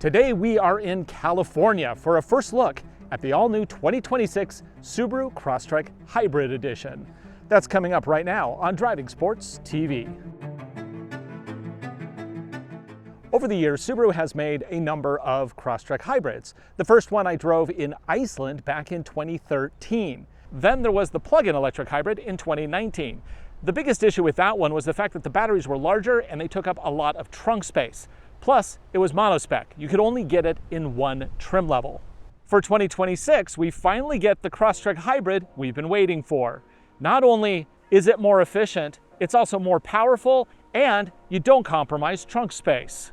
Today we are in California for a first look at the all-new 2026 Subaru Crosstrek Hybrid Edition. That's coming up right now on Driving Sports TV. Over the years, Subaru has made a number of Crosstrek hybrids. The first one I drove in Iceland back in 2013. Then there was the plug-in electric hybrid in 2019. The biggest issue with that one was the fact that the batteries were larger and they took up a lot of trunk space. Plus, it was monospec. You could only get it in one trim level. For 2026, we finally get the Crosstrek Hybrid we've been waiting for. Not only is it more efficient, it's also more powerful, and you don't compromise trunk space.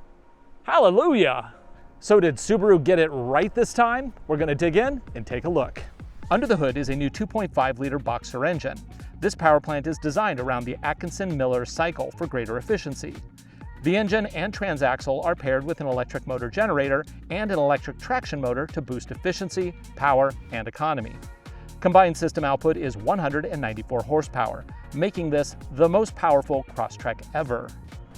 Hallelujah! So did Subaru get it right this time? We're gonna dig in and take a look. Under the hood is a new 2.5-liter boxer engine. This power plant is designed around the Atkinson-Miller cycle for greater efficiency. The engine and transaxle are paired with an electric motor generator and an electric traction motor to boost efficiency, power, and economy. Combined system output is 194 horsepower, making this the most powerful Crosstrek ever.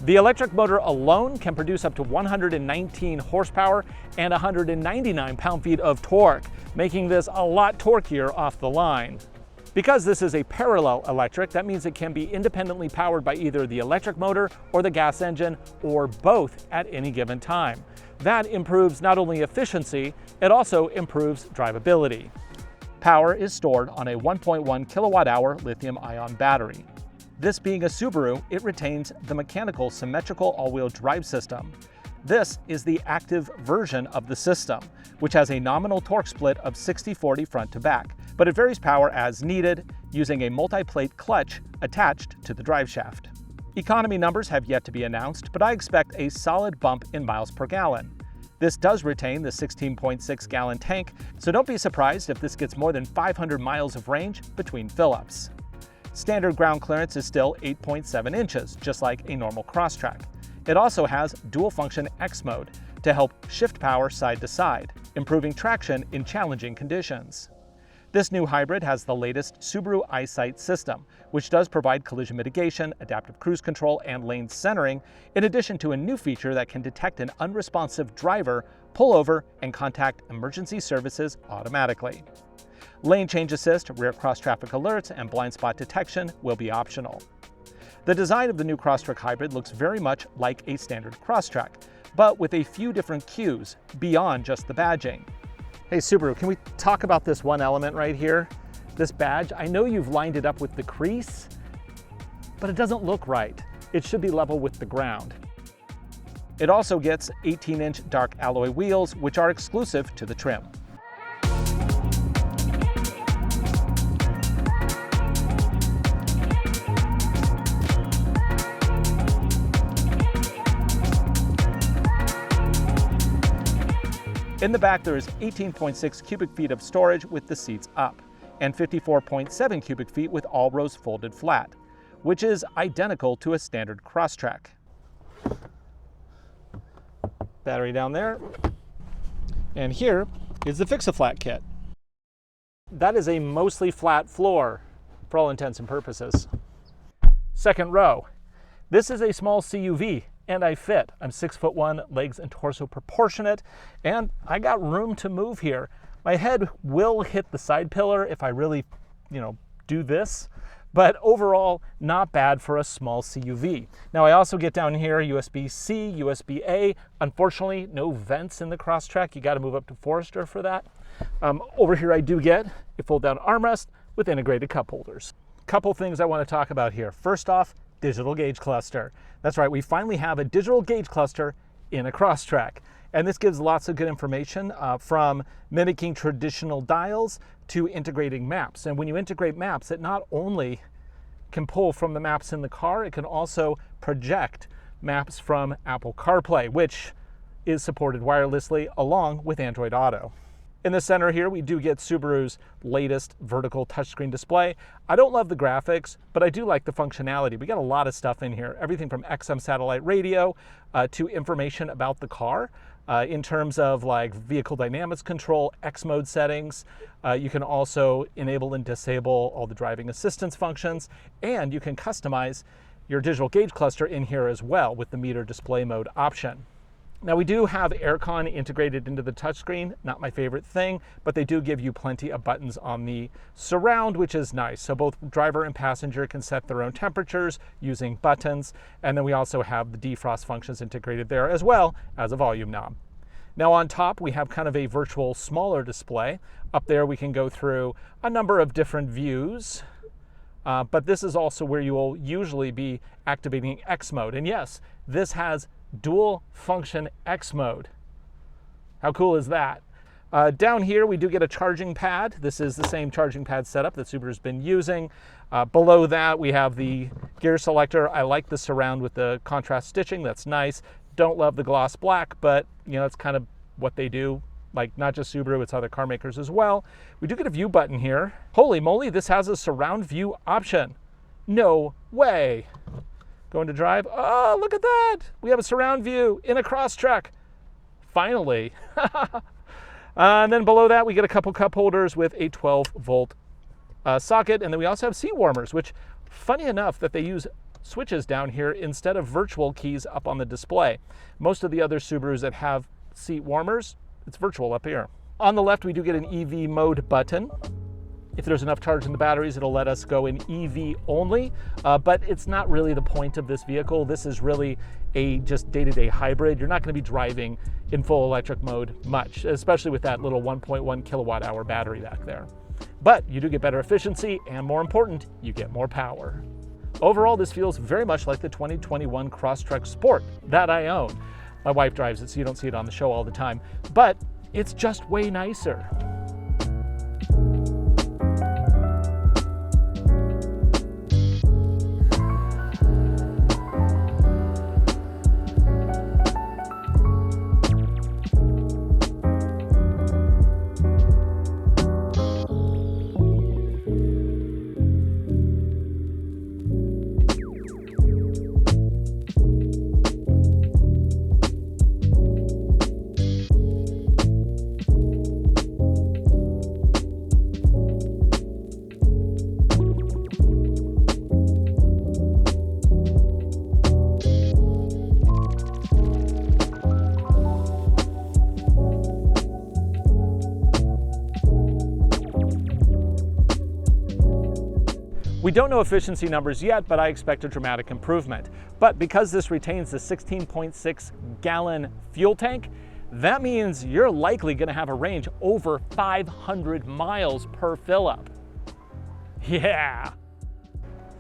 The electric motor alone can produce up to 119 horsepower and 199 pound-feet of torque, making this a lot torquier off the line. Because this is a parallel electric, that means it can be independently powered by either the electric motor or the gas engine, or both at any given time. That improves not only efficiency, it also improves drivability. Power is stored on a 1.1 kilowatt-hour lithium-ion battery. This being a Subaru, it retains the mechanical symmetrical all-wheel drive system. This is the active version of the system, which has a nominal torque split of 60-40 front to back, but it varies power as needed using a multi-plate clutch attached to the driveshaft. Economy numbers have yet to be announced, but I expect a solid bump in miles per gallon. This does retain the 16.6-gallon tank, so don't be surprised if this gets more than 500 miles of range between fill-ups. Standard ground clearance is still 8.7 inches, just like a normal Crosstrek. It also has dual-function X mode to help shift power side to side, improving traction in challenging conditions. This new hybrid has the latest Subaru EyeSight system, which does provide collision mitigation, adaptive cruise control, and lane centering, in addition to a new feature that can detect an unresponsive driver, pull over, and contact emergency services automatically. Lane change assist, rear cross traffic alerts, and blind spot detection will be optional. The design of the new Crosstrek Hybrid looks very much like a standard Crosstrek, but with a few different cues beyond just the badging. Hey Subaru, can we talk about this one element right here? This badge, I know you've lined it up with the crease, but it doesn't look right. It should be level with the ground. It also gets 18-inch dark alloy wheels, which are exclusive to the trim. In the back, there is 18.6 cubic feet of storage with the seats up, and 54.7 cubic feet with all rows folded flat, which is identical to a standard Crosstrek. Battery down there. And here is the Fix-A-Flat kit. That is a mostly flat floor, for all intents and purposes. Second row. This is a small CUV. And I fit. I'm 6'1", legs and torso proportionate, and I got room to move here. My head will hit the side pillar if I really, do this, but overall, not bad for a small CUV. Now I also get down here USB-C, USB-A. Unfortunately, no vents in the Crosstrek. You got to move up to Forester for that. Over here I do get a fold-down armrest with integrated cup holders. Couple things I want to talk about here. First off, digital gauge cluster. That's right, we finally have a digital gauge cluster in a Crosstrek. And this gives lots of good information from mimicking traditional dials to integrating maps. And when you integrate maps, it not only can pull from the maps in the car, it can also project maps from Apple CarPlay, which is supported wirelessly along with Android Auto. In the center here, we do get Subaru's latest vertical touchscreen display. I don't love the graphics, but I do like the functionality. We got a lot of stuff in here, everything from XM satellite radio to information about the car in terms of like vehicle dynamics control, X mode settings. You can also enable and disable all the driving assistance functions, and you can customize your digital gauge cluster in here as well with the meter display mode option. Now we do have aircon integrated into the touchscreen, not my favorite thing, but they do give you plenty of buttons on the surround, which is nice. So both driver and passenger can set their own temperatures using buttons. And then we also have the defrost functions integrated there as well as a volume knob. Now on top, we have kind of a virtual smaller display. Up there, we can go through a number of different views, but this is also where you will usually be activating X mode. And yes, this has dual function X mode. How cool is that? Down here, we do get a charging pad. This is the same charging pad setup that Subaru's been using. Below that, we have the gear selector. I like the surround with the contrast stitching. That's nice. Don't love the gloss black, but you know, it's kind of what they do. Like not just Subaru, it's other car makers as well. We do get a view button here. Holy moly, this has a surround view option. No way. Going to drive. Oh, look at that. We have a surround view in a Crosstrek. Finally. And then below that, we get a couple cup holders with a 12-volt socket. And then we also have seat warmers, which funny enough that they use switches down here instead of virtual keys up on the display. Most of the other Subarus that have seat warmers, it's virtual up here. On the left, we do get an EV mode button. If there's enough charge in the batteries, it'll let us go in EV only, but it's not really the point of this vehicle. This is really a just day-to-day hybrid. You're not going to be driving in full electric mode much, especially with that little 1.1 kilowatt hour battery back there. But you do get better efficiency, and more important, you get more power. Overall, this feels very much like the 2021 Crosstrek Sport that I own. My wife drives it, so you don't see it on the show all the time, but it's just way nicer. We don't know efficiency numbers yet, but I expect a dramatic improvement. But because this retains the 16.6 gallon fuel tank, that means you're likely going to have a range over 500 miles per fill up. Yeah!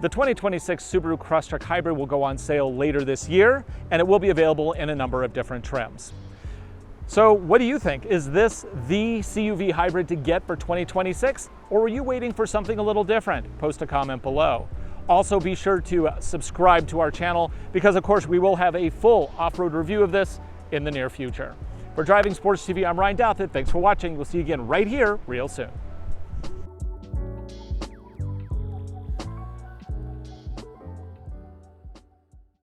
The 2026 Subaru Crosstrek Hybrid will go on sale later this year, and it will be available in a number of different trims. So what do you think? Is this the CUV hybrid to get for 2026? Or were you waiting for something a little different? Post a comment below. Also be sure to subscribe to our channel because of course we will have a full off-road review of this in the near future. For Driving Sports TV, I'm Ryan Douthit. Thanks for watching. We'll see you again right here real soon.